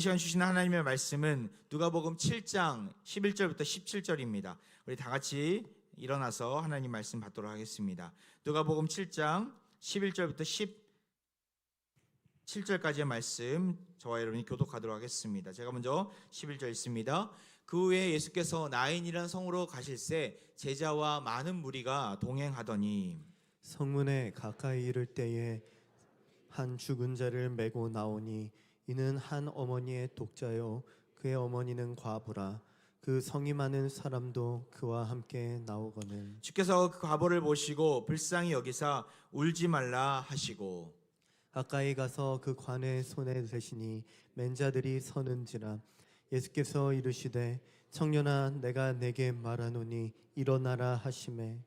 이 시간 주시는 하나님의 말씀은 누가복음 7장 11절부터 17절입니다. 우리 다 같이 일어나서 하나님 말씀 받도록 하겠습니다. 누가복음 7장 11절부터 17절까지의 말씀 저와 여러분이 교독하도록 하겠습니다. 제가 먼저 11절 읽습니다. 그 후에 예수께서 나인이라는 성으로 가실새 제자와 많은 무리가 동행하더니 성문에 가까이 이를 때에 한 죽은 자를 메고 나오니 이는 한 어머니의 독자요 그의 어머니는 과부라. 그 성이 많은 사람도 그와 함께 나오거늘 주께서 그 과부를 보시고 불쌍히 여기사 울지 말라 하시고 가까이 가서 그 관에 손에 대시니 맨 자들이 서는지라. 예수께서 이르시되 청년아 내가 내게 말하노니 일어나라 하시매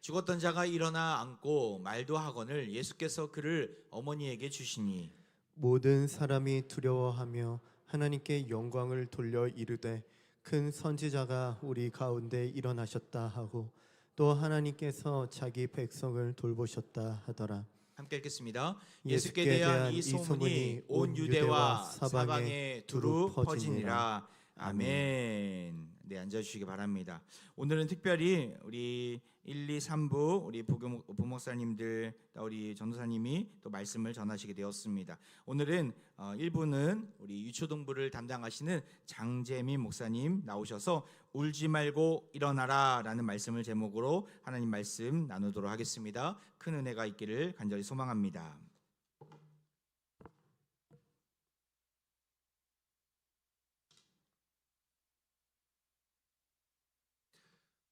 죽었던 자가 일어나 앉고 말도 하거늘 예수께서 그를 어머니에게 주시니 모든 사람이 두려워하며 하나님께 영광을 돌려 이르되 큰 선지자가 우리 가운데 일어나셨다 하고 또 하나님께서 자기 백성을 돌보셨다 하더라. 함께 읽겠습니다. 예수께 대한 이 소문이 온 유대와 사방에 두루 퍼지니라. 아멘. 네, 앉아주시기 바랍니다. 오늘은 특별히 우리 1, 2, 3부 우리 부목사님들, 우리 전도사님이 또 말씀을 전하시게 되었습니다. 오늘은 1부는 우리 유초동부를 담당하시는 장재민 목사님 나오셔서 울지 말고 일어나라 라는 말씀을 제목으로 하나님 말씀 나누도록 하겠습니다. 큰 은혜가 있기를 간절히 소망합니다.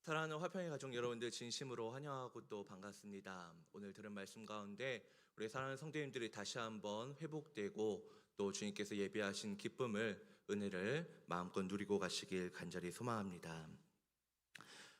사랑하는 화평의 가족 여러분들 진심으로 환영하고 또 반갑습니다. 오늘 들은 말씀 가운데 우리 사랑하는 성도님들이 다시 한번 회복되고 또 주님께서 예비하신 기쁨을, 은혜를 마음껏 누리고 가시길 간절히 소망합니다.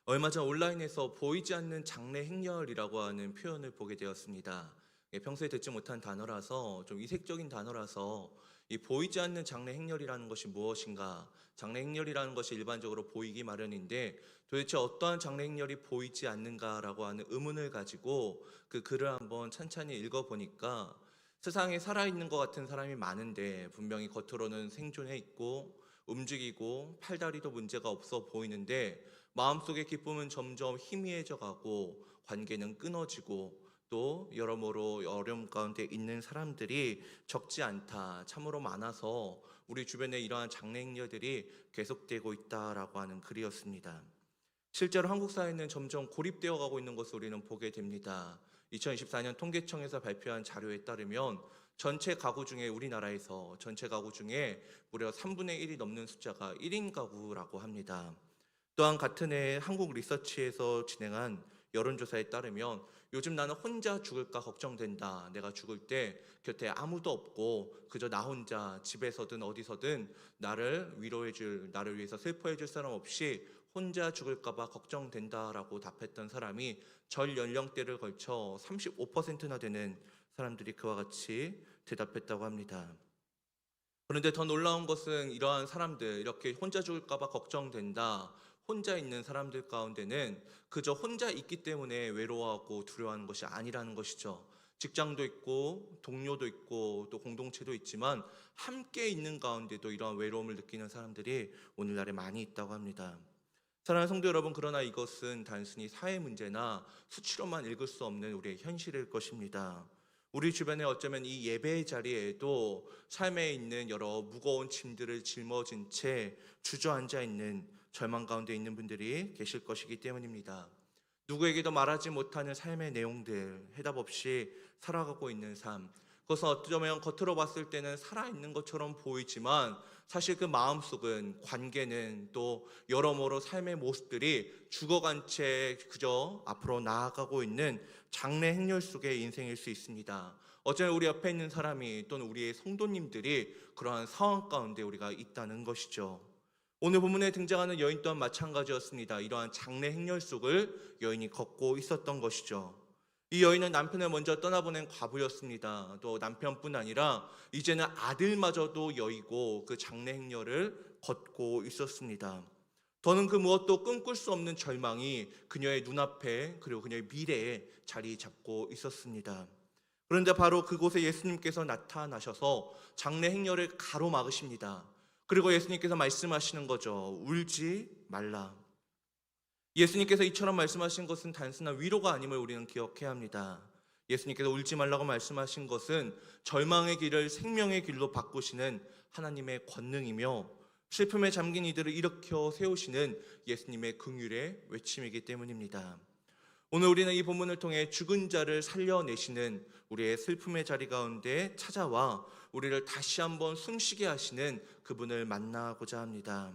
얼마 전 온라인에서 보이지 않는 장래 행렬이라고 하는 표현을 보게 되었습니다. 평소에 듣지 못한 단어라서 좀 이색적인 단어라서 이 보이지 않는 장래 행렬이라는 것이 무엇인가? 장래 행렬이라는 것이 일반적으로 보이기 마련인데 도대체 어떠한 장래 행렬이 보이지 않는가라고 하는 의문을 가지고 그 글을 한번 찬찬히 읽어보니까 세상에 살아있는 것 같은 사람이 많은데 분명히 겉으로는 생존해 있고 움직이고 팔다리도 문제가 없어 보이는데 마음속의 기쁨은 점점 희미해져 가고 관계는 끊어지고 또 여러모로 어려움 가운데 있는 사람들이 적지 않다, 참으로 많아서 우리 주변에 이러한 장래 행렬들이 계속되고 있다라고 하는 글이었습니다. 실제로 한국 사회는 점점 고립되어 가고 있는 것을 우리는 보게 됩니다. 2024년 통계청에서 발표한 자료에 따르면 전체 가구 중에 우리나라에서 전체 가구 중에 무려 3분의 1이 넘는 숫자가 1인 가구라고 합니다. 또한 같은 해 한국 리서치에서 진행한 여론조사에 따르면 요즘 나는 혼자 죽을까 걱정된다. 내가 죽을 때 곁에 아무도 없고 그저 나 혼자 집에서든 어디서든 나를 위로해줄, 나를 위해서 슬퍼해줄 사람 없이 혼자 죽을까 봐 걱정된다라고 답했던 사람이 전 연령대를 걸쳐 35%나 되는 사람들이 그와 같이 대답했다고 합니다. 그런데 더 놀라운 것은 이러한 사람들, 이렇게 혼자 죽을까 봐 걱정된다, 혼자 있는 사람들 가운데는 그저 혼자 있기 때문에 외로워하고 두려워하는 것이 아니라는 것이죠. 직장도 있고 동료도 있고 또 공동체도 있지만 함께 있는 가운데도 이러한 외로움을 느끼는 사람들이 오늘날에 많이 있다고 합니다. 사랑하는 성도 여러분, 그러나 이것은 단순히 사회 문제나 수치로만 읽을 수 없는 우리의 현실일 것입니다. 우리 주변에 어쩌면 이 예배의 자리에도 삶에 있는 여러 무거운 짐들을 짊어진 채 주저앉아 있는 절망 가운데 있는 분들이 계실 것이기 때문입니다. 누구에게도 말하지 못하는 삶의 내용들, 해답 없이 살아가고 있는 삶, 그것은 어쩌면 겉으로 봤을 때는 살아있는 것처럼 보이지만 사실 그 마음속은, 관계는 또 여러모로 삶의 모습들이 죽어간 채 그저 앞으로 나아가고 있는 장래 행렬 속의 인생일 수 있습니다. 어쩌면 우리 옆에 있는 사람이 또는 우리의 성도님들이 그러한 상황 가운데 우리가 있다는 것이죠. 오늘 본문에 등장하는 여인 또한 마찬가지였습니다. 이러한 장래 행렬 속을 여인이 걷고 있었던 것이죠. 이 여인은 남편을 먼저 떠나보낸 과부였습니다. 또 남편뿐 아니라 이제는 아들마저도 여의고 그 장래 행렬을 걷고 있었습니다. 더는 그 무엇도 꿈꿀 수 없는 절망이 그녀의 눈앞에 그리고 그녀의 미래에 자리 잡고 있었습니다. 그런데 바로 그곳에 예수님께서 나타나셔서 장례 행렬을 가로막으십니다. 그리고 예수님께서 말씀하시는 거죠. 울지 말라. 예수님께서 이처럼 말씀하신 것은 단순한 위로가 아님을 우리는 기억해야 합니다. 예수님께서 울지 말라고 말씀하신 것은 절망의 길을 생명의 길로 바꾸시는 하나님의 권능이며 슬픔에 잠긴 이들을 일으켜 세우시는 예수님의 긍휼의 외침이기 때문입니다. 오늘 우리는 이 본문을 통해 죽은 자를 살려내시는 우리의 슬픔의 자리 가운데 찾아와 우리를 다시 한번 숨쉬게 하시는 그분을 만나고자 합니다.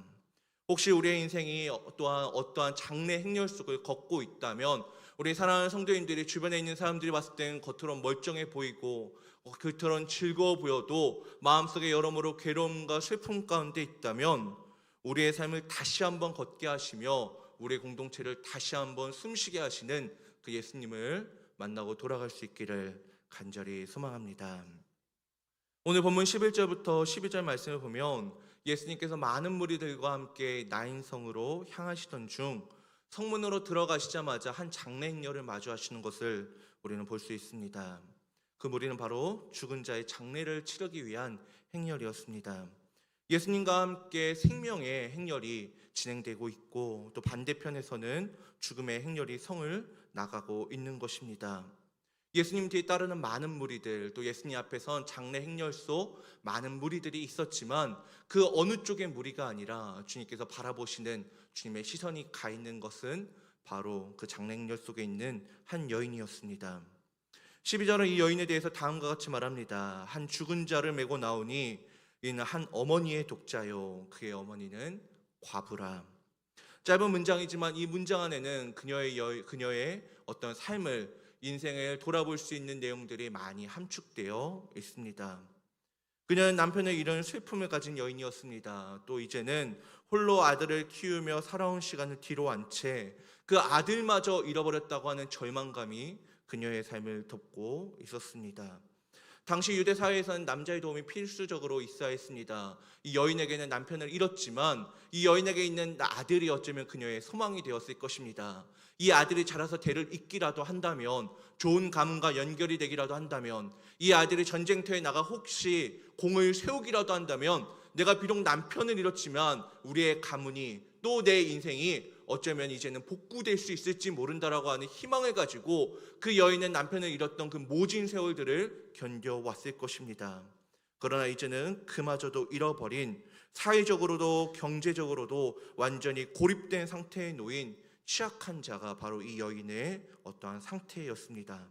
혹시 우리의 인생이 또한 어떠한 장래 행렬 속을 걷고 있다면 우리 사랑하는 성도님들이 주변에 있는 사람들이 봤을 때는 겉으로 멀쩡해 보이고 겉으로는 즐거워 보여도 마음속에 여러모로 괴로움과 슬픔 가운데 있다면 우리의 삶을 다시 한번 걷게 하시며 우리의 공동체를 다시 한번 숨쉬게 하시는 그 예수님을 만나고 돌아갈 수 있기를 간절히 소망합니다. 오늘 본문 11절부터 12절 말씀을 보면 예수님께서 많은 무리들과 함께 나인성으로 향하시던 중 성문으로 들어가시자마자 한 장례 행렬을 마주하시는 것을 우리는 볼 수 있습니다. 그 무리는 바로 죽은 자의 장례를 치르기 위한 행렬이었습니다. 예수님과 함께 생명의 행렬이 진행되고 있고 또 반대편에서는 죽음의 행렬이 성을 나가고 있는 것입니다. 예수님 뒤에 따르는 많은 무리들, 또 예수님 앞에선 장례 행렬 속 많은 무리들이 있었지만 그 어느 쪽의 무리가 아니라 주님께서 바라보시는 주님의 시선이 가 있는 것은 바로 그 장례 행렬 속에 있는 한 여인이었습니다. 12절은 이 여인에 대해서 다음과 같이 말합니다. 한 죽은 자를 메고 나오니 이는 한 어머니의 독자요 그의 어머니는 과부라. 짧은 문장이지만 이 문장 안에는 그녀의 어떤 삶을 인생을 돌아볼 수 있는 내용들이 많이 함축되어 있습니다. 그녀는 남편을 잃은 슬픔을 가진 여인이었습니다. 또 이제는 홀로 아들을 키우며 살아온 시간을 뒤로 한 채 그 아들마저 잃어버렸다고 하는 절망감이 그녀의 삶을 덮고 있었습니다. 당시 유대 사회에서는 남자의 도움이 필수적으로 있어야 했습니다. 이 여인에게는 남편을 잃었지만 이 여인에게 있는 아들이 어쩌면 그녀의 소망이 되었을 것입니다. 이 아들이 자라서 대를 잇기라도 한다면, 좋은 가문과 연결이 되기라도 한다면, 이 아들이 전쟁터에 나가 혹시 공을 세우기라도 한다면 내가 비록 남편을 잃었지만 우리의 가문이 또 내 인생이 어쩌면 이제는 복구될 수 있을지 모른다라고 하는 희망을 가지고 그 여인은 남편을 잃었던 그 모진 세월들을 견뎌왔을 것입니다. 그러나 이제는 그마저도 잃어버린, 사회적으로도 경제적으로도 완전히 고립된 상태에 놓인 취약한 자가 바로 이 여인의 어떠한 상태였습니다.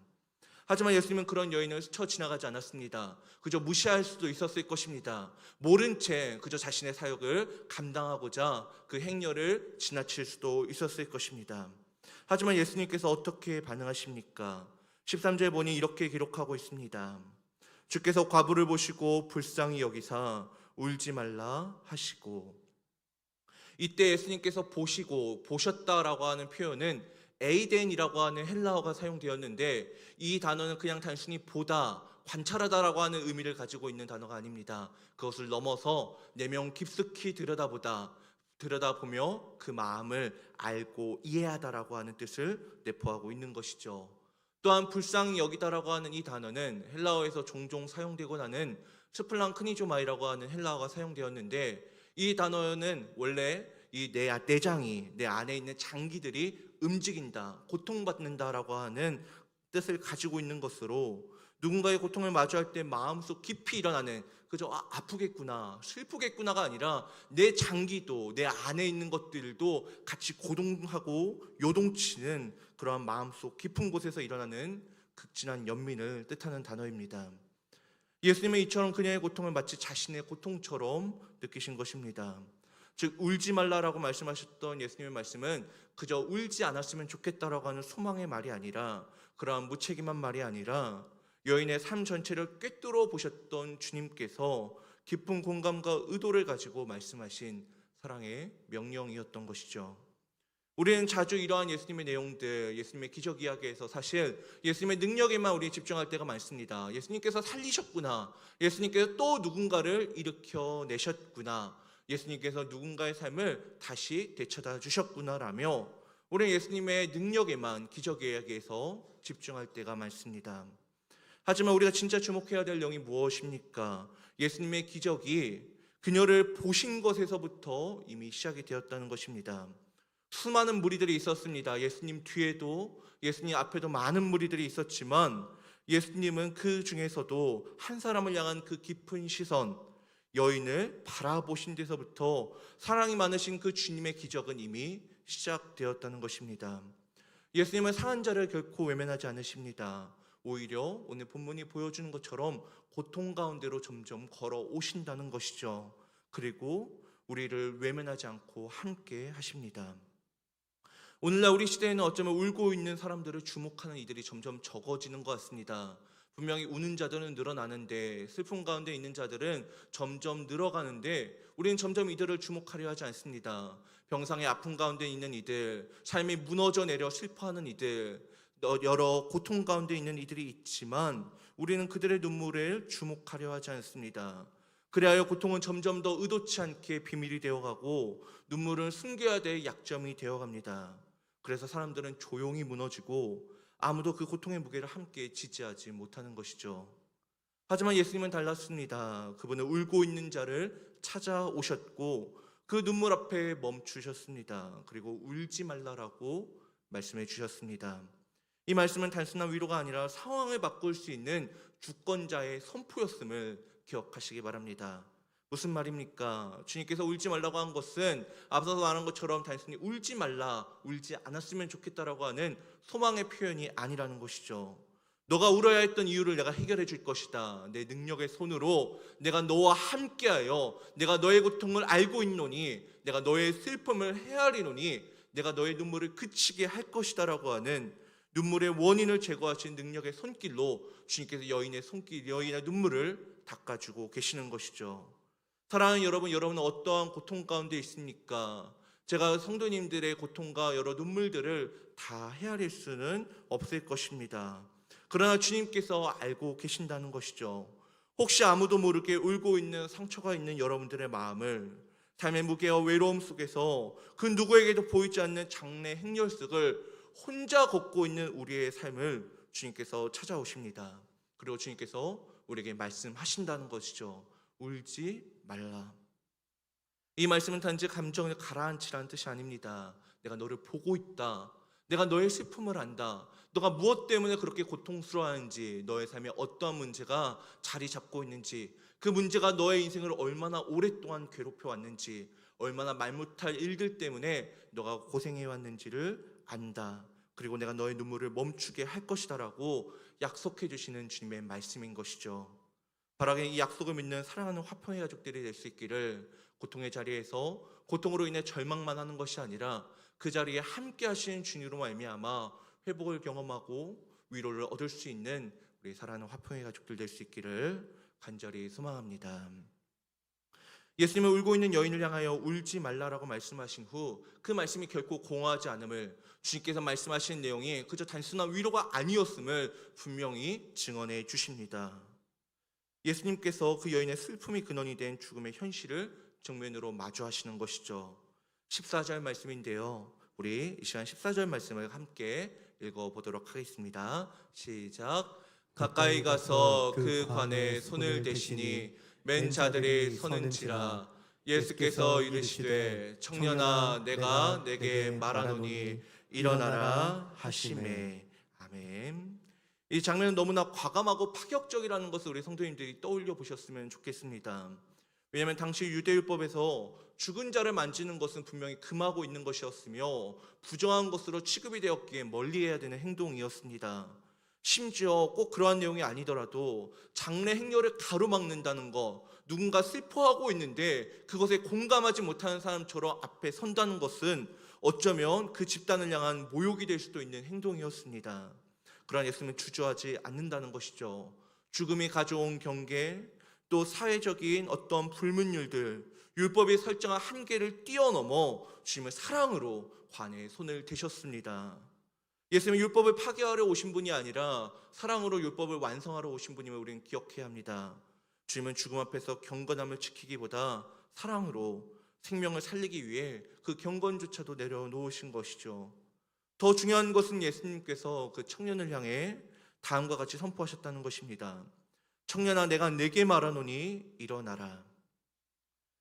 하지만 예수님은 그런 여인을 스쳐 지나가지 않았습니다. 그저 무시할 수도 있었을 것입니다. 모른 채 그저 자신의 사역을 감당하고자 그 행렬을 지나칠 수도 있었을 것입니다. 하지만 예수님께서 어떻게 반응하십니까? 13절 보니 이렇게 기록하고 있습니다. 주께서 과부를 보시고 불쌍히 여기사 울지 말라 하시고. 이때 예수님께서 보셨다라고 하는 표현은 에이덴이라고 하는 헬라어가 사용되었는데 이 단어는 그냥 단순히 보다, 관찰하다라고 하는 의미를 가지고 있는 단어가 아닙니다. 그것을 넘어서 내면 깊숙이 들여다보며 그 마음을 알고 이해하다라고 하는 뜻을 내포하고 있는 것이죠. 또한 불쌍히 여기다라고 하는 이 단어는 헬라어에서 종종 사용되고 나는 스플랑크니조마이라고 하는 헬라어가 사용되었는데 이 단어는 원래 이 내장이, 내 안에 있는 장기들이 움직인다, 고통받는다라고 하는 뜻을 가지고 있는 것으로 누군가의 고통을 마주할 때 마음속 깊이 일어나는 그저 아프겠구나, 슬프겠구나가 아니라 내 장기도, 내 안에 있는 것들도 같이 고동하고 요동치는 그러한 마음속 깊은 곳에서 일어나는 극진한 연민을 뜻하는 단어입니다. 예수님은 이처럼 그녀의 고통을 마치 자신의 고통처럼 느끼신 것입니다. 즉 울지 말라라고 말씀하셨던 예수님의 말씀은 그저 울지 않았으면 좋겠다라고 하는 소망의 말이 아니라, 그러한 무책임한 말이 아니라 여인의 삶 전체를 꿰뚫어 보셨던 주님께서 깊은 공감과 의도를 가지고 말씀하신 사랑의 명령이었던 것이죠. 우리는 자주 이러한 예수님의 내용들, 예수님의 기적 이야기에서 사실 예수님의 능력에만 우리 집중할 때가 많습니다. 예수님께서 살리셨구나, 예수님께서 또 누군가를 일으켜내셨구나, 예수님께서 누군가의 삶을 다시 되찾아 주셨구나라며 우리는 예수님의 능력에만, 기적 이야기에서 집중할 때가 많습니다. 하지만 우리가 진짜 주목해야 될 내용이 무엇입니까? 예수님의 기적이 그녀를 보신 것에서부터 이미 시작이 되었다는 것입니다. 수많은 무리들이 있었습니다. 예수님 뒤에도 예수님 앞에도 많은 무리들이 있었지만 예수님은 그 중에서도 한 사람을 향한 그 깊은 시선, 여인을 바라보신 데서부터 사랑이 많으신 그 주님의 기적은 이미 시작되었다는 것입니다. 예수님은 상한 자를 결코 외면하지 않으십니다. 오히려 오늘 본문이 보여주는 것처럼 고통 가운데로 점점 걸어오신다는 것이죠. 그리고 우리를 외면하지 않고 함께 하십니다. 오늘날 우리 시대에는 어쩌면 울고 있는 사람들을 주목하는 이들이 점점 적어지는 것 같습니다. 분명히 우는 자들은 늘어나는데 슬픔 가운데 있는 자들은 점점 늘어가는데 우리는 점점 이들을 주목하려 하지 않습니다. 병상의 아픔 가운데 있는 이들, 삶이 무너져 내려 슬퍼하는 이들, 여러 고통 가운데 있는 이들이 있지만 우리는 그들의 눈물을 주목하려 하지 않습니다. 그리하여 고통은 점점 더 의도치 않게 비밀이 되어가고 눈물은 숨겨야 될 약점이 되어갑니다. 그래서 사람들은 조용히 무너지고 아무도 그 고통의 무게를 함께 지지하지 못하는 것이죠. 하지만 예수님은 달랐습니다. 그분은 울고 있는 자를 찾아오셨고 그 눈물 앞에 멈추셨습니다. 그리고 울지 말라라고 말씀해 주셨습니다. 이 말씀은 단순한 위로가 아니라 상황을 바꿀 수 있는 주권자의 선포였음을 기억하시기 바랍니다. 무슨 말입니까? 주님께서 울지 말라고 한 것은 앞서서 말한 것처럼 단순히 울지 말라, 울지 않았으면 좋겠다라고 하는 소망의 표현이 아니라는 것이죠. 너가 울어야 했던 이유를 내가 해결해 줄 것이다. 내 능력의 손으로 내가 너와 함께하여 내가 너의 고통을 알고 있노니 내가 너의 슬픔을 헤아리노니 내가 너의 눈물을 그치게 할 것이다 라고 하는 눈물의 원인을 제거하신 능력의 손길로 주님께서 여인의 눈물을 닦아주고 계시는 것이죠. 사랑하는 여러분, 여러분은 어떠한 고통 가운데 있습니까? 제가 성도님들의 고통과 여러 눈물들을 다 헤아릴 수는 없을 것입니다. 그러나 주님께서 알고 계신다는 것이죠. 혹시 아무도 모르게 울고 있는 상처가 있는 여러분들의 마음을 삶의 무게와 외로움 속에서 그 누구에게도 보이지 않는 장래 행렬석을 혼자 걷고 있는 우리의 삶을 주님께서 찾아오십니다. 그리고 주님께서 우리에게 말씀하신다는 것이죠. 울지 말라. 이 말씀은 단지 감정을 가라앉히라는 뜻이 아닙니다. 내가 너를 보고 있다. 내가 너의 슬픔을 안다. 너가 무엇 때문에 그렇게 고통스러워하는지, 너의 삶에 어떠한 문제가 자리 잡고 있는지, 그 문제가 너의 인생을 얼마나 오랫동안 괴롭혀 왔는지, 얼마나 말 못할 일들 때문에 너가 고생해 왔는지를 안다. 그리고 내가 너의 눈물을 멈추게 할 것이다 라고 약속해 주시는 주님의 말씀인 것이죠. 바라게 이 약속을 믿는 사랑하는 화평의 가족들이 될 수 있기를, 고통의 자리에서 고통으로 인해 절망만 하는 것이 아니라 그 자리에 함께 하시는 주님으로 말미암아 회복을 경험하고 위로를 얻을 수 있는 우리 사랑하는 화평의 가족들 될 수 있기를 간절히 소망합니다. 예수님은 울고 있는 여인을 향하여 울지 말라라고 말씀하신 후 그 말씀이 결코 공허하지 않음을, 주님께서 말씀하신 내용이 그저 단순한 위로가 아니었음을 분명히 증언해 주십니다. 예수님께서 그 여인의 슬픔이 근원이 된 죽음의 현실을 정면으로 마주하시는 것이죠. 14절 말씀인데요, 우리 이 시간 14절 말씀을 함께 읽어보도록 하겠습니다. 시작. 가까이 가서 그 관에 손을 대시니 맨 자들이 서는지라. 예수께서 이르시되 청년아 내가 내게 말하노니 일어나라 하시매. 아멘. 이 장면은 너무나 과감하고 파격적이라는 것을 우리 성도님들이 떠올려 보셨으면 좋겠습니다. 왜냐하면 당시 유대율법에서 죽은 자를 만지는 것은 분명히 금하고 있는 것이었으며 부정한 것으로 취급이 되었기에 멀리해야 되는 행동이었습니다. 심지어 꼭 그러한 내용이 아니더라도 장래 행렬을 가로막는다는 것, 누군가 슬퍼하고 있는데 그것에 공감하지 못하는 사람처럼 앞에 선다는 것은 어쩌면 그 집단을 향한 모욕이 될 수도 있는 행동이었습니다. 그러나 예수님은 주저하지 않는다는 것이죠. 죽음이 가져온 경계, 또 사회적인 어떤 불문율들, 율법이 설정한 한계를 뛰어넘어 주님의 사랑으로 관에 손을 대셨습니다. 예수님은 율법을 파괴하러 오신 분이 아니라 사랑으로 율법을 완성하러 오신 분임을 우리는 기억해야 합니다. 주님은 죽음 앞에서 경건함을 지키기보다 사랑으로 생명을 살리기 위해 그 경건조차도 내려놓으신 것이죠. 더 중요한 것은 예수님께서 그 청년을 향해 다음과 같이 선포하셨다는 것입니다. 청년아, 내가 네게 말하노니 일어나라.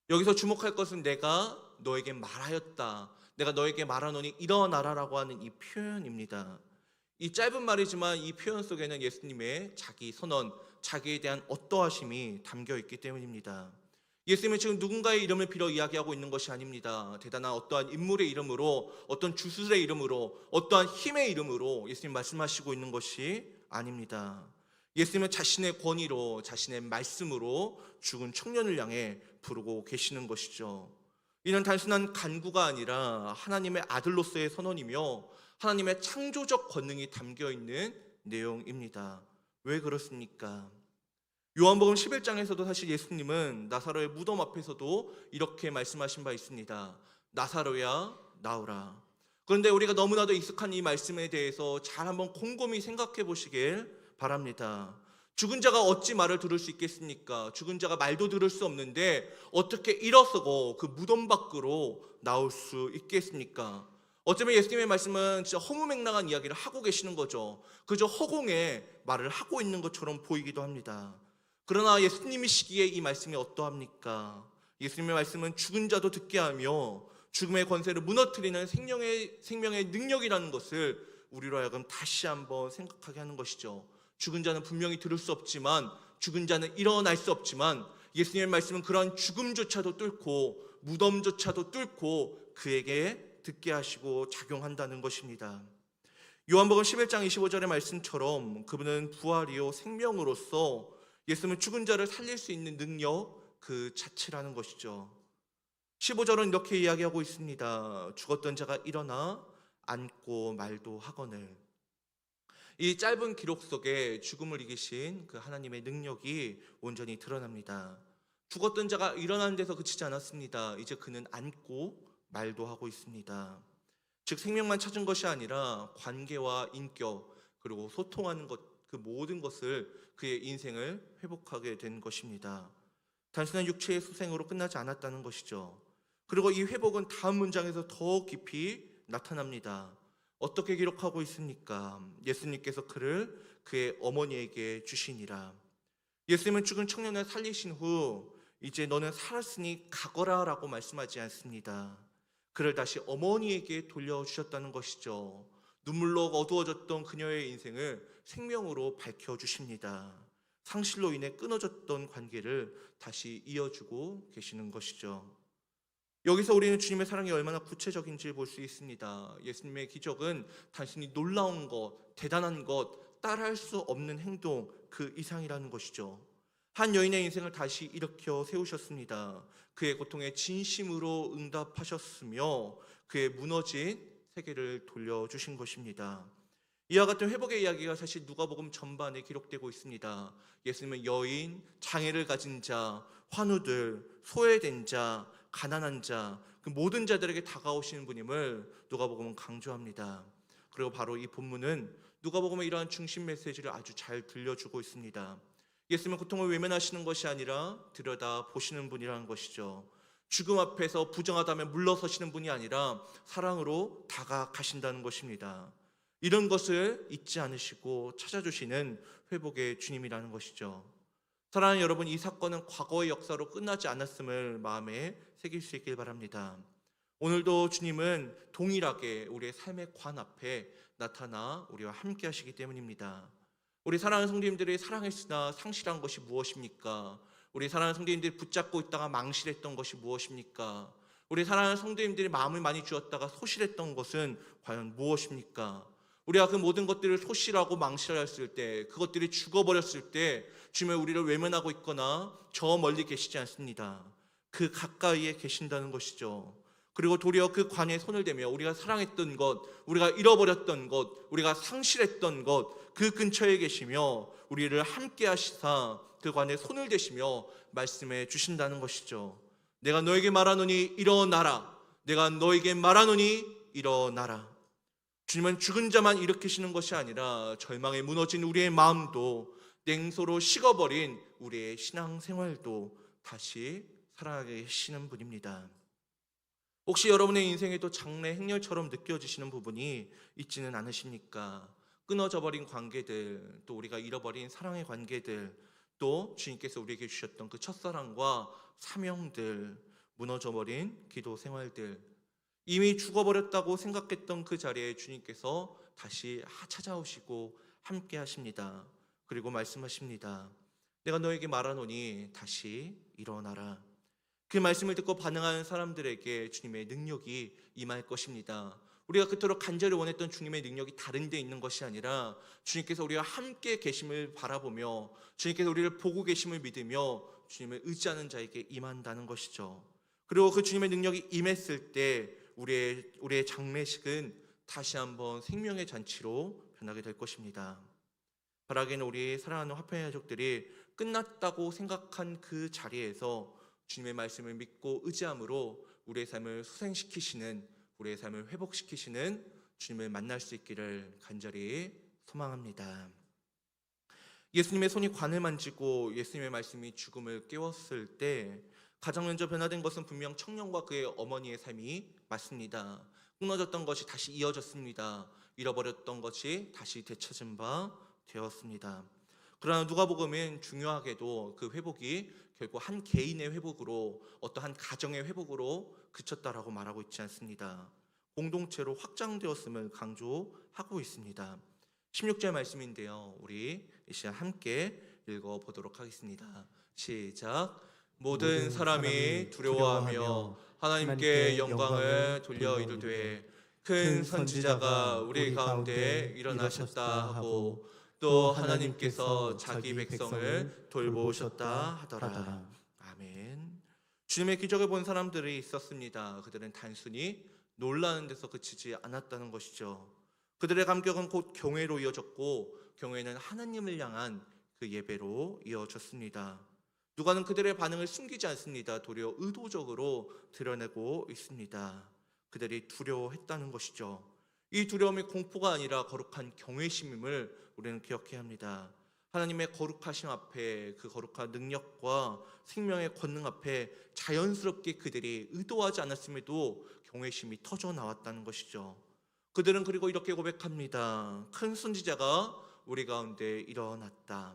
여기서 주목할 것은 내가 너에게 말하였다, 내가 너에게 말하노니 일어나라라고 하는 이 표현입니다. 이 짧은 말이지만 이 표현 속에는 예수님의 자기 선언, 자기에 대한 어떠하심이 담겨 있기 때문입니다. 예수님은 지금 누군가의 이름을 빌어 이야기하고 있는 것이 아닙니다. 대단한 어떠한 인물의 이름으로, 어떤 주술의 이름으로, 어떠한 힘의 이름으로 예수님 말씀하시고 있는 것이 아닙니다. 예수님은 자신의 권위로, 자신의 말씀으로 죽은 청년을 향해 부르고 계시는 것이죠. 이는 단순한 간구가 아니라 하나님의 아들로서의 선언이며 하나님의 창조적 권능이 담겨 있는 내용입니다. 왜 그렇습니까? 요한복음 11장에서도 사실 예수님은 나사로의 무덤 앞에서도 이렇게 말씀하신 바 있습니다. 나사로야 나오라. 그런데 우리가 너무나도 익숙한 이 말씀에 대해서 잘 한번 곰곰이 생각해 보시길 바랍니다. 죽은 자가 어찌 말을 들을 수 있겠습니까? 죽은 자가 말도 들을 수 없는데 어떻게 일어서고 그 무덤 밖으로 나올 수 있겠습니까? 어쩌면 예수님의 말씀은 진짜 허무맹랑한 이야기를 하고 계시는 거죠. 그저 허공에 말을 하고 있는 것처럼 보이기도 합니다. 그러나 예수님이시기에 이 말씀이 어떠합니까? 예수님의 말씀은 죽은 자도 듣게 하며 죽음의 권세를 무너뜨리는 생명의 능력이라는 것을 우리로 하여금 다시 한번 생각하게 하는 것이죠. 죽은 자는 분명히 들을 수 없지만, 죽은 자는 일어날 수 없지만 예수님의 말씀은 그러한 죽음조차도 뚫고 무덤조차도 뚫고 그에게 듣게 하시고 작용한다는 것입니다. 요한복음 11장 25절의 말씀처럼 그분은 부활이요 생명으로서 예수님은 죽은 자를 살릴 수 있는 능력 그 자체라는 것이죠. 15절은 이렇게 이야기하고 있습니다. 죽었던 자가 일어나 앉고 말도 하거늘. 이 짧은 기록 속에 죽음을 이기신 그 하나님의 능력이 온전히 드러납니다. 죽었던 자가 일어나는 데서 그치지 않았습니다. 이제 그는 앉고 말도 하고 있습니다. 즉 생명만 찾은 것이 아니라 관계와 인격 그리고 소통하는 것, 그 모든 것을 그의 인생을 회복하게 된 것입니다. 단순한 육체의 수생으로 끝나지 않았다는 것이죠. 그리고 이 회복은 다음 문장에서 더 깊이 나타납니다. 어떻게 기록하고 있습니까? 예수님께서 그를 그의 어머니에게 주시니라. 예수님은 죽은 청년을 살리신 후 이제 너는 살았으니 가거라 라고 말씀하지 않습니다. 그를 다시 어머니에게 돌려주셨다는 것이죠. 눈물로 어두워졌던 그녀의 인생을 생명으로 밝혀주십니다. 상실로 인해 끊어졌던 관계를 다시 이어주고 계시는 것이죠. 여기서 우리는 주님의 사랑이 얼마나 구체적인지 볼 수 있습니다. 예수님의 기적은 단순히 놀라운 것, 대단한 것, 따라할 수 없는 행동 그 이상이라는 것이죠. 한 여인의 인생을 다시 일으켜 세우셨습니다. 그의 고통에 진심으로 응답하셨으며 그의 무너진 세계를 돌려주신 것입니다. 이와 같은 회복의 이야기가 사실 누가복음 전반에 기록되고 있습니다. 예수님은 여인, 장애를 가진 자, 환우들, 소외된 자, 가난한 자, 그 모든 자들에게 다가오시는 분임을 누가복음은 강조합니다. 그리고 바로 이 본문은 누가복음의 이러한 중심 메시지를 아주 잘 들려주고 있습니다. 예수님은 고통을 외면하시는 것이 아니라 들여다 보시는 분이라는 것이죠. 죽음 앞에서 부정하다면 물러서시는 분이 아니라 사랑으로 다가가신다는 것입니다. 이런 것을 잊지 않으시고 찾아주시는 회복의 주님이라는 것이죠. 사랑하는 여러분, 이 사건은 과거의 역사로 끝나지 않았음을 마음에 새길 수 있길 바랍니다. 오늘도 주님은 동일하게 우리의 삶의 관 앞에 나타나 우리와 함께 하시기 때문입니다. 우리 사랑하는 성도님들이 사랑했으나 상실한 것이 무엇입니까? 우리 사랑하는 성도님들이 붙잡고 있다가 망실했던 것이 무엇입니까? 우리 사랑하는 성도님들이 마음을 많이 주었다가 소실했던 것은 과연 무엇입니까? 우리가 그 모든 것들을 소실하고 망실했을 때, 그것들이 죽어버렸을 때 주님은 우리를 외면하고 있거나 저 멀리 계시지 않습니다. 그 가까이에 계신다는 것이죠. 그리고 도리어 그 관에 손을 대며 우리가 사랑했던 것, 우리가 잃어버렸던 것, 우리가 상실했던 것, 그 근처에 계시며 우리를 함께 하시사 그 관에 손을 대시며 말씀해 주신다는 것이죠. 내가 너에게 말하노니 일어나라. 내가 너에게 말하노니 일어나라. 주님은 죽은 자만 일으키시는 것이 아니라 절망에 무너진 우리의 마음도, 냉소로 식어버린 우리의 신앙생활도 다시 살아나게 하시는 분입니다. 혹시 여러분의 인생에도 장래 행렬처럼 느껴지시는 부분이 있지는 않으십니까? 끊어져 버린 관계들, 또 우리가 잃어버린 사랑의 관계들, 또 주님께서 우리에게 주셨던 그 첫사랑과 사명들, 무너져 버린 기도 생활들, 이미 죽어버렸다고 생각했던 그 자리에 주님께서 다시 찾아오시고 함께 하십니다. 그리고 말씀하십니다. 내가 너에게 말하노니 다시 일어나라. 그 말씀을 듣고 반응하는 사람들에게 주님의 능력이 임할 것입니다. 우리가 그토록 간절히 원했던 주님의 능력이 다른 데 있는 것이 아니라 주님께서 우리와 함께 계심을 바라보며 주님께서 우리를 보고 계심을 믿으며 주님을 의지하는 자에게 임한다는 것이죠. 그리고 그 주님의 능력이 임했을 때 우리의 장례식은 다시 한번 생명의 잔치로 변하게 될 것입니다. 바라기는 우리 사랑하는 화평의 가족들이 끝났다고 생각한 그 자리에서 주님의 말씀을 믿고 의지함으로 우리의 삶을 수생시키시는, 우리의 삶을 회복시키시는 주님을 만날 수 있기를 간절히 소망합니다. 예수님의 손이 관을 만지고 예수님의 말씀이 죽음을 깨웠을 때 가장 먼저 변화된 것은 분명 청년과 그의 어머니의 삶이 맞습니다. 끊어졌던 것이 다시 이어졌습니다. 잃어버렸던 것이 다시 되찾은 바 되었습니다. 그러나 누가복음은 중요하게도 그 회복이 결국 한 개인의 회복으로, 어떠한 가정의 회복으로 그쳤다라고 말하고 있지 않습니다. 공동체로 확장되었음을 강조하고 있습니다. 16절 말씀인데요, 우리 이 시간 함께 읽어보도록 하겠습니다. 시작. 모든 사람이 두려워하며 하나님께 영광을 돌려 이르되 큰 선지자가 우리 가운데 일어나셨다 하고 또 하나님께서 자기 백성을 돌보셨다 하더라. 아멘. 주님의 기적을 본 사람들이 있었습니다. 그들은 단순히 놀라는 데서 그치지 않았다는 것이죠. 그들의 감격은 곧 경외로 이어졌고 경외는 하나님을 향한 그 예배로 이어졌습니다. 누가는 그들의 반응을 숨기지 않습니다. 도리어 의도적으로 드러내고 있습니다. 그들이 두려워했다는 것이죠. 이 두려움이 공포가 아니라 거룩한 경외심임을 우리는 기억해야 합니다. 하나님의 거룩하심 앞에, 그 거룩한 능력과 생명의 권능 앞에 자연스럽게 그들이 의도하지 않았음에도 경외심이 터져 나왔다는 것이죠. 그들은 그리고 이렇게 고백합니다. 큰 선지자가 우리 가운데 일어났다.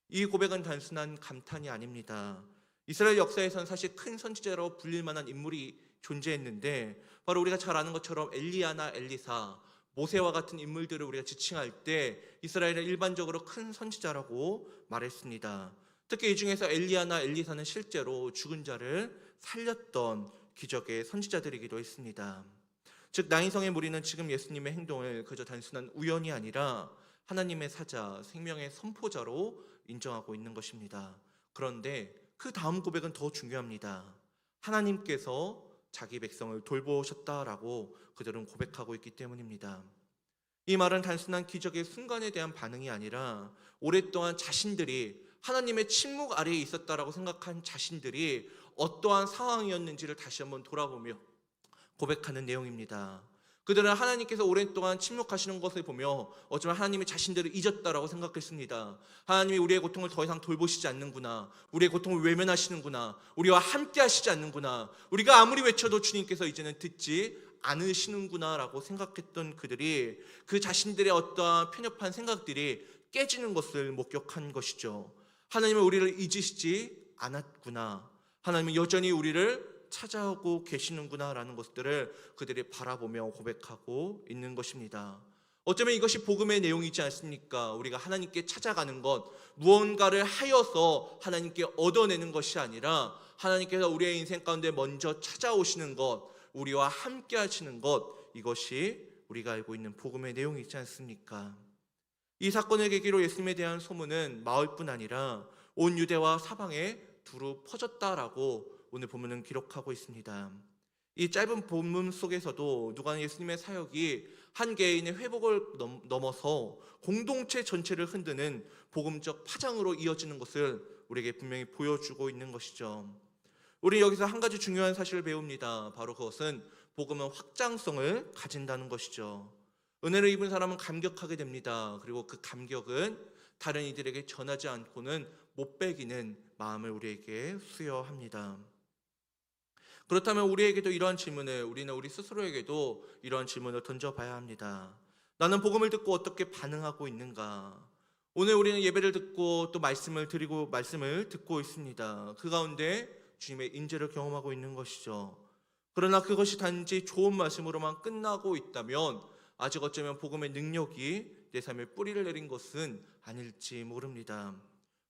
이 고백은 단순한 감탄이 아닙니다. 이스라엘 역사에선 사실 큰 선지자로 불릴 만한 인물이 존재했는데 바로 우리가 잘 아는 것처럼 엘리야나 엘리사, 모세와 같은 인물들을 우리가 지칭할 때 이스라엘은 일반적으로 큰 선지자라고 말했습니다. 특히 이 중에서 엘리야나 엘리사는 실제로 죽은 자를 살렸던 기적의 선지자들이기도 했습니다. 즉 나인성의 무리는 지금 예수님의 행동을 그저 단순한 우연이 아니라 하나님의 사자, 생명의 선포자로 인정하고 있는 것입니다. 그런데 그 다음 고백은 더 중요합니다. 하나님께서 자기 백성을 돌보셨다라고 그들은 고백하고 있기 때문입니다. 이 말은 단순한 기적의 순간에 대한 반응이 아니라 오랫동안 자신들이 하나님의 침묵 아래에 있었다라고 생각한 자신들이 어떠한 상황이었는지를 다시 한번 돌아보며 고백하는 내용입니다. 그들은 하나님께서 오랫동안 침묵하시는 것을 보며 어쩌면 하나님이 자신들을 잊었다라고 생각했습니다. 하나님이 우리의 고통을 더 이상 돌보시지 않는구나, 우리의 고통을 외면하시는구나, 우리와 함께 하시지 않는구나, 우리가 아무리 외쳐도 주님께서 이제는 듣지 않으시는구나 라고 생각했던 그들이 그 자신들의 어떠한 편협한 생각들이 깨지는 것을 목격한 것이죠. 하나님은 우리를 잊으시지 않았구나, 하나님은 여전히 우리를 찾아오고 계시는구나 라는 것들을 그들이 바라보며 고백하고 있는 것입니다. 어쩌면 이것이 복음의 내용이지 않습니까? 우리가 하나님께 찾아가는 것, 무언가를 하여서 하나님께 얻어내는 것이 아니라 하나님께서 우리의 인생 가운데 먼저 찾아오시는 것, 우리와 함께 하시는 것, 이것이 우리가 알고 있는 복음의 내용이지 않습니까? 이 사건을 계기로 예수님에 대한 소문은 마을뿐 아니라 온 유대와 사방에 두루 퍼졌다라고 오늘 본문은 기록하고 있습니다. 이 짧은 본문 속에서도 누가는 예수님의 사역이 한 개인의 회복을 넘어서 공동체 전체를 흔드는 복음적 파장으로 이어지는 것을 우리에게 분명히 보여주고 있는 것이죠. 우리 여기서 한 가지 중요한 사실을 배웁니다. 바로 그것은 복음은 확장성을 가진다는 것이죠. 은혜를 입은 사람은 감격하게 됩니다. 그리고 그 감격은 다른 이들에게 전하지 않고는 못 빼기는 마음을 우리에게 수여합니다. 그렇다면 우리에게도 이러한 질문을, 우리는 우리 스스로에게도 이러한 질문을 던져봐야 합니다. 나는 복음을 듣고 어떻게 반응하고 있는가? 오늘 우리는 예배를 듣고 또 말씀을 듣고 있습니다. 그 가운데 주님의 인재를 경험하고 있는 것이죠. 그러나 그것이 단지 좋은 말씀으로만 끝나고 있다면 아직 어쩌면 복음의 능력이 내 삶에 뿌리를 내린 것은 아닐지 모릅니다.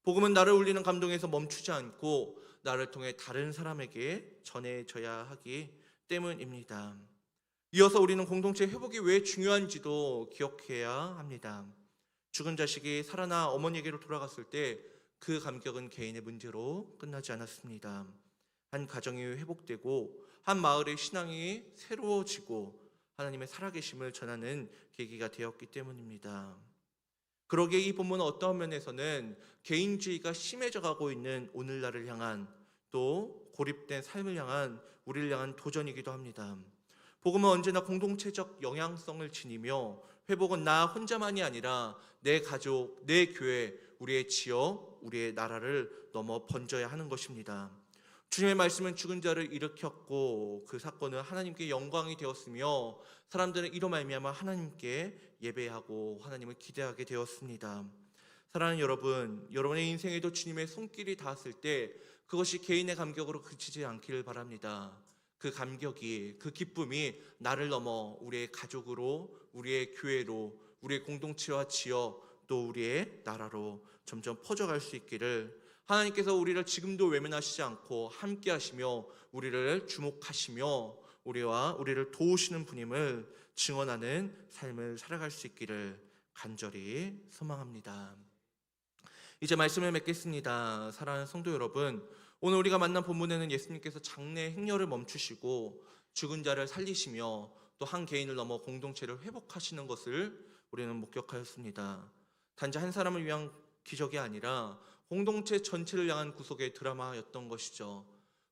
복음은 나를 울리는 감동에서 멈추지 않고 나를 통해 다른 사람에게 전해져야 하기 때문입니다. 이어서 우리는 공동체 회복이 왜 중요한지도 기억해야 합니다. 죽은 자식이 살아나 어머니에게로 돌아갔을 때 그 감격은 개인의 문제로 끝나지 않았습니다. 한 가정이 회복되고 한 마을의 신앙이 새로워지고 하나님의 살아계심을 전하는 계기가 되었기 때문입니다. 그러기에 이 본문은 어떠한 면에서는 개인주의가 심해져 가고 있는 오늘날을 향한, 또 고립된 삶을 향한, 우리를 향한 도전이기도 합니다. 복음은 언제나 공동체적 영향성을 지니며 회복은 나 혼자만이 아니라 내 가족, 내 교회, 우리의 지역, 우리의 나라를 넘어 번져야 하는 것입니다. 주님의 말씀은 죽은 자를 일으켰고 그 사건은 하나님께 영광이 되었으며 사람들은 이로 말미암아 하나님께 예배하고 하나님을 기대하게 되었습니다. 사랑하는 여러분, 여러분의 인생에도 주님의 손길이 닿았을 때 그것이 개인의 감격으로 그치지 않기를 바랍니다. 그 감격이, 그 기쁨이 나를 넘어 우리의 가족으로, 우리의 교회로, 우리의 공동체와 지역, 또 우리의 나라로 점점 퍼져갈 수 있기를 하나님께서 우리를 지금도 외면하시지 않고 함께 하시며 우리를 주목하시며 우리를 도우시는 분임을 증언하는 삶을 살아갈 수 있기를 간절히 소망합니다. 이제 말씀을 맺겠습니다. 사랑하는 성도 여러분, 오늘 우리가 만난 본문에는 예수님께서 장래 행렬을 멈추시고 죽은 자를 살리시며 또 한 개인을 넘어 공동체를 회복하시는 것을 우리는 목격하였습니다. 단지 한 사람을 위한 기적이 아니라 공동체 전체를 향한 구속의 드라마였던 것이죠.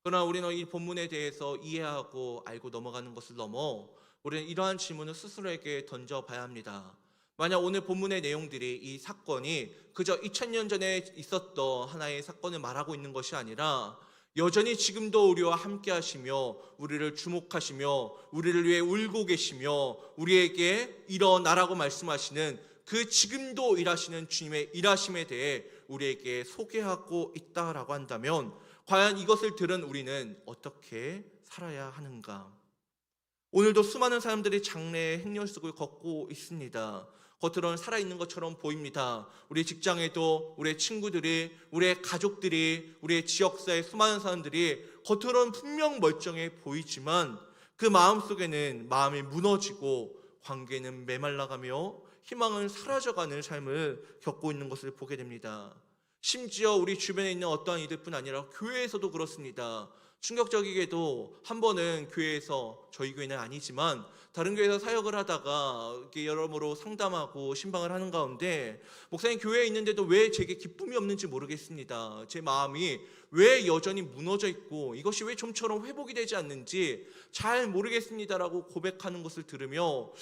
그러나 우리는 이 본문에 대해서 이해하고 알고 넘어가는 것을 넘어 우리는 이러한 질문을 스스로에게 던져봐야 합니다. 만약 오늘 본문의 내용들이, 이 사건이 그저 2000년 전에 있었던 하나의 사건을 말하고 있는 것이 아니라 여전히 지금도 우리와 함께 하시며 우리를 주목하시며 우리를 위해 울고 계시며 우리에게 일어나라고 말씀하시는 그 지금도 일하시는 주님의 일하심에 대해 우리에게 소개하고 있다라고 한다면 과연 이것을 들은 우리는 어떻게 살아야 하는가? 오늘도 수많은 사람들이 장래의 행렬 속을 걷고 있습니다. 겉으로는 살아있는 것처럼 보입니다. 우리 직장에도 우리의 친구들이, 우리의 가족들이, 우리의 지역사의 수많은 사람들이 겉으로는 분명 멀쩡해 보이지만 그 마음속에는 마음이 무너지고 관계는 메말라가며 희망은 사라져가는 삶을 겪고 있는 것을 보게 됩니다. 심지어 우리 주변에 있는 어떠한 이들뿐 아니라 교회에서도 그렇습니다. 충격적이게도 한 번은 교회에서, 저희 교회는 아니지만 다른 교회에서 사역을 하다가 이렇게 여러모로 상담하고 신방을 하는 가운데 목사님 교회에 있는데도 왜 제게 기쁨이 없는지 모르겠습니다. 제 마음이 왜 여전히 무너져 있고 이것이 왜 좀처럼 회복이 되지 않는지 잘 모르겠습니다라고 고백하는 것을 들으며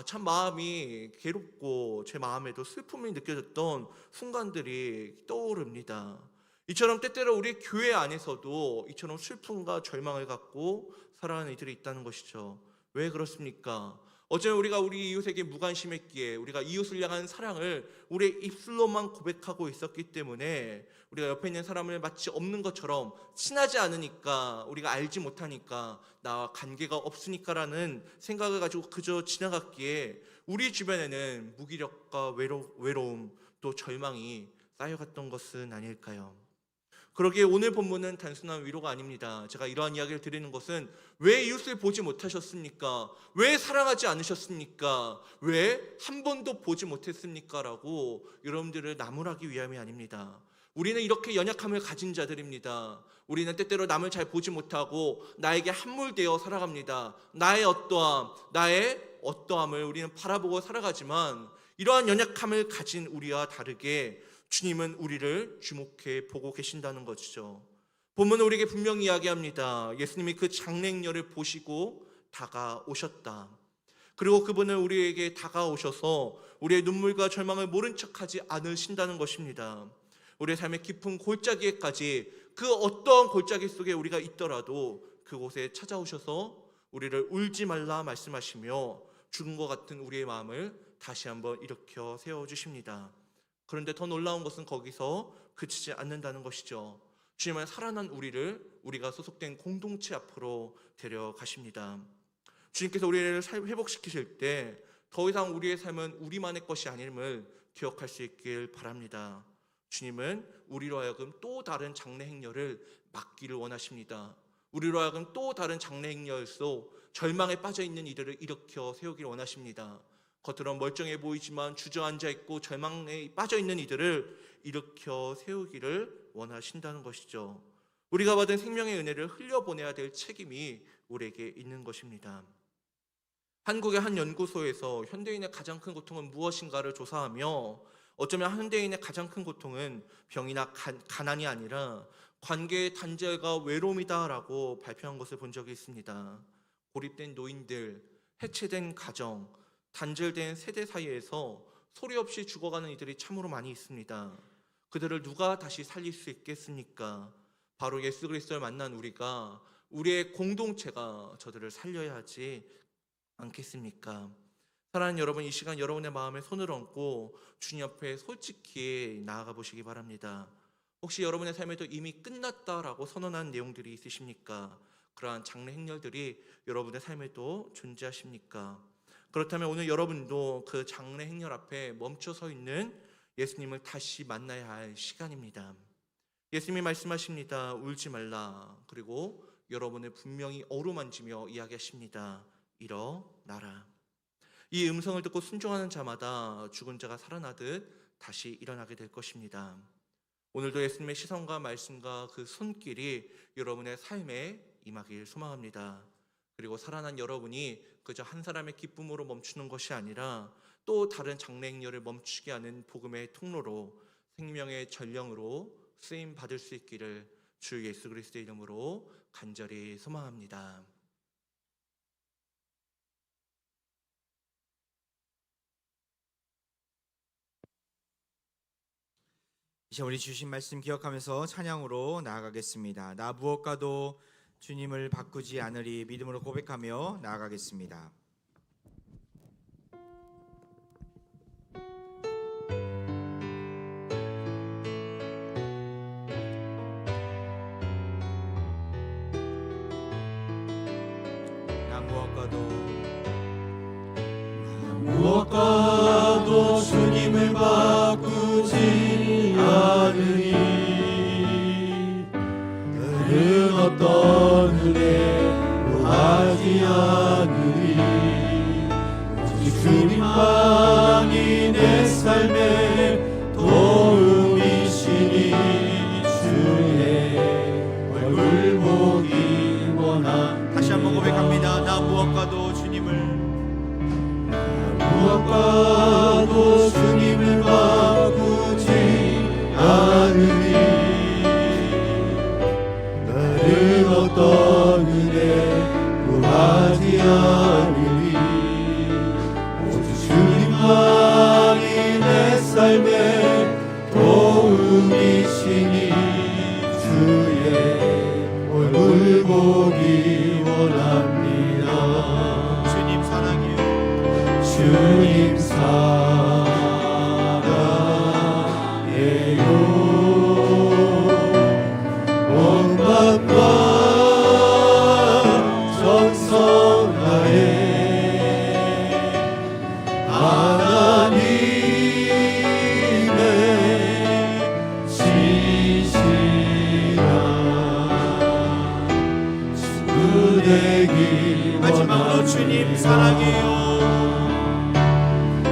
참 마음이 괴롭고 제 마음에도 슬픔이 느껴졌던 순간들이 떠오릅니다. 이처럼 때때로 우리 교회 안에서도 이처럼 슬픔과 절망을 갖고 살아가는 이들이 있다는 것이죠. 왜 그렇습니까? 어쩌면 우리가 우리 이웃에게 무관심했기에, 우리가 이웃을 향한 사랑을 우리의 입술로만 고백하고 있었기 때문에 우리가 옆에 있는 사람을 마치 없는 것처럼, 친하지 않으니까, 우리가 알지 못하니까, 나와 관계가 없으니까라는 생각을 가지고 그저 지나갔기에 우리 주변에는 무기력과 외로움, 또 절망이 쌓여갔던 것은 아닐까요? 그러기에 오늘 본문은 단순한 위로가 아닙니다. 제가 이러한 이야기를 드리는 것은 왜 이웃을 보지 못하셨습니까? 왜 사랑하지 않으셨습니까? 왜 한 번도 보지 못했습니까? 라고 여러분들을 나무라기 위함이 아닙니다. 우리는 이렇게 연약함을 가진 자들입니다. 우리는 때때로 남을 잘 보지 못하고 나에게 함몰되어 살아갑니다. 나의 어떠함을 우리는 바라보고 살아가지만 이러한 연약함을 가진 우리와 다르게 주님은 우리를 주목해 보고 계신다는 것이죠. 본문은 우리에게 분명히 이야기합니다. 예수님이 그 장례행렬을 보시고 다가오셨다. 그리고 그분은 우리에게 다가오셔서 우리의 눈물과 절망을 모른 척하지 않으신다는 것입니다. 우리의 삶의 깊은 골짜기에까지, 그 어떠한 골짜기 속에 우리가 있더라도 그곳에 찾아오셔서 우리를 울지 말라 말씀하시며 죽은 것 같은 우리의 마음을 다시 한번 일으켜 세워주십니다. 그런데 더 놀라운 것은 거기서 그치지 않는다는 것이죠. 주님은 살아난 우리가 소속된 공동체 앞으로 데려가십니다. 주님께서 우리를 회복시키실 때 더 이상 우리의 삶은 우리만의 것이 아님을 기억할 수 있길 바랍니다. 주님은 우리로 하여금 또 다른 장래 행렬을 맡기를 원하십니다. 우리로 하여금 또 다른 장래 행렬 속 절망에 빠져 있는 이들을 일으켜 세우길 원하십니다. 겉으로는 멀쩡해 보이지만 주저앉아 있고 절망에 빠져 있는 이들을 일으켜 세우기를 원하신다는 것이죠. 우리가 받은 생명의 은혜를 흘려보내야 될 책임이 우리에게 있는 것입니다. 한국의 한 연구소에서 현대인의 가장 큰 고통은 무엇인가를 조사하며 어쩌면 현대인의 가장 큰 고통은 병이나 가난이 아니라 관계의 단절과 외로움이다라고 발표한 것을 본 적이 있습니다. 고립된 노인들, 해체된 가정, 단절된 세대 사이에서 소리 없이 죽어가는 이들이 참으로 많이 있습니다. 그들을 누가 다시 살릴 수 있겠습니까? 바로 예수 그리스도를 만난 우리의 공동체가 저들을 살려야 하지 않겠습니까? 사랑하는 여러분, 이 시간 여러분의 마음에 손을 얹고 주님 앞에 솔직히 나아가 보시기 바랍니다. 혹시 여러분의 삶에도 이미 끝났다라고 선언한 내용들이 있으십니까? 그러한 장래 행렬들이 여러분의 삶에도 존재하십니까? 그렇다면 오늘 여러분도 그 장래 행렬 앞에 멈춰 서 있는 예수님을 다시 만나야 할 시간입니다. 예수님이 말씀하십니다. 울지 말라. 그리고 여러분을 분명히 어루만지며 이야기하십니다. 일어나라. 이 음성을 듣고 순종하는 자마다 죽은 자가 살아나듯 다시 일어나게 될 것입니다. 오늘도 예수님의 시선과 말씀과 그 손길이 여러분의 삶에 임하길 소망합니다. 그리고 살아난 여러분이 그저 한 사람의 기쁨으로 멈추는 것이 아니라 또 다른 장래 행렬을 멈추게 하는 복음의 통로로 생명의 전령으로 쓰임 받을 수 있기를 주 예수 그리스도의 이름으로 간절히 소망합니다. 이제 우리 주신 말씀 기억하면서 찬양으로 나아가겠습니다. 나 무엇과도 주님을 바꾸지 않으리 믿음으로 고백하며 나아가겠습니다. 나 무엇과도 주님을 바꾸지 않으니 다른 어떤 은혜 구하지 않으리 오직 주님만이 내 삶의 도움이시니 주의 얼굴 보기 원한 다시 한번 고백합니다. 나 무엇과도 무엇과도 주님을 바꾸지 않으니 다른 어떤 은혜 구하지 않으니 오직 주님만이 내 삶의 도움이시니 주의 얼굴 보기 원합니다. 주님 사랑해요. 주님 사랑해요. 온 맘과 정성 다해 하나님의 지시라 친구 되기 마지막으로 주님 사랑해요.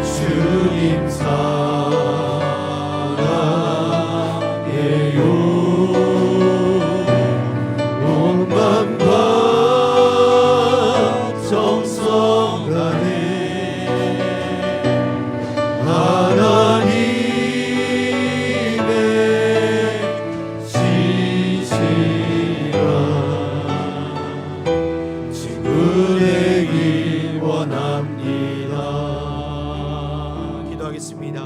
주님 사랑해요. 온 맘과 정성 다해 하나님의 지시라 친구 되기 원합니다. 기도하겠습니다.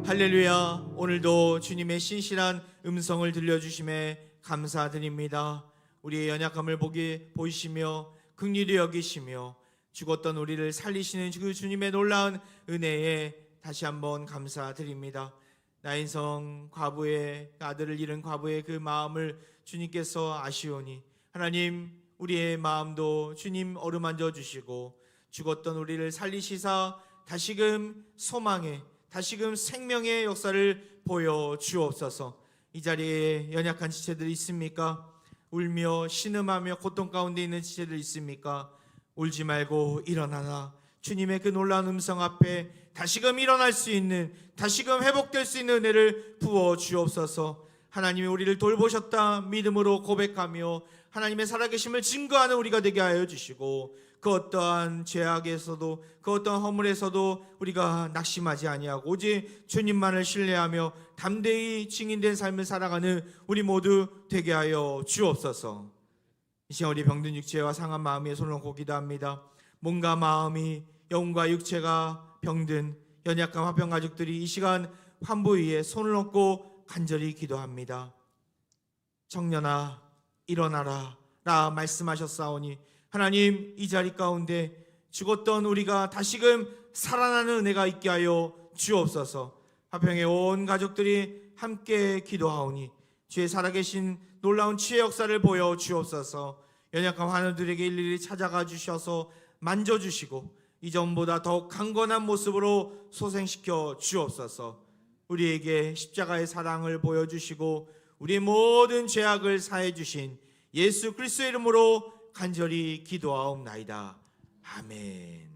할렐루야. 오늘도 주님의 신실한 음성을 들려주심에 감사드립니다. 우리의 연약함을 보시며 긍휼히 여기시며 죽었던 우리를 살리시는 그 주님의 놀라운 은혜에 다시 한번 감사드립니다. 나인성 과부의 아들을 잃은 과부의 그 마음을 주님께서 아시오니 하나님 우리의 마음도 주님 어루만져 주시고 죽었던 우리를 살리시사 다시금 소망의 다시금 생명의 역사를 보여 주옵소서. 이 자리에 연약한 지체들 있습니까? 울며 신음하며 고통 가운데 있는 지체들 있습니까? 울지 말고 일어나라. 주님의 그 놀라운 음성 앞에 다시금 일어날 수 있는, 다시금 회복될 수 있는 은혜를 부어 주옵소서. 하나님이 우리를 돌보셨다 믿음으로 고백하며 하나님의 살아계심을 증거하는 우리가 되게 하여 주시고, 그 어떠한 죄악에서도 그 어떠한 허물에서도 우리가 낙심하지 아니하고 오직 주님만을 신뢰하며 담대히 증인된 삶을 살아가는 우리 모두 되게 하여 주옵소서. 이 시간 우리 병든 육체와 상한 마음에 손을 얹고 기도합니다. 몸과 마음이 영과 육체가 병든 연약한 화평 가족들이 이 시간 환부 위에 손을 얹고 간절히 기도합니다. 청년아 일어나라 라 말씀하셨사오니 하나님 이 자리 가운데 죽었던 우리가 다시금 살아나는 은혜가 있게 하여 주옵소서. 화평의 온 가족들이 함께 기도하오니 주의 살아계신 놀라운 치유의 역사를 보여 주옵소서. 연약한 환우들에게 일일이 찾아가 주셔서 만져주시고 이전보다 더욱 강건한 모습으로 소생시켜 주옵소서. 우리에게 십자가의 사랑을 보여주시고 우리의 모든 죄악을 사해 주신 예수 그리스도의 이름으로 간절히 기도하옵나이다. 아멘.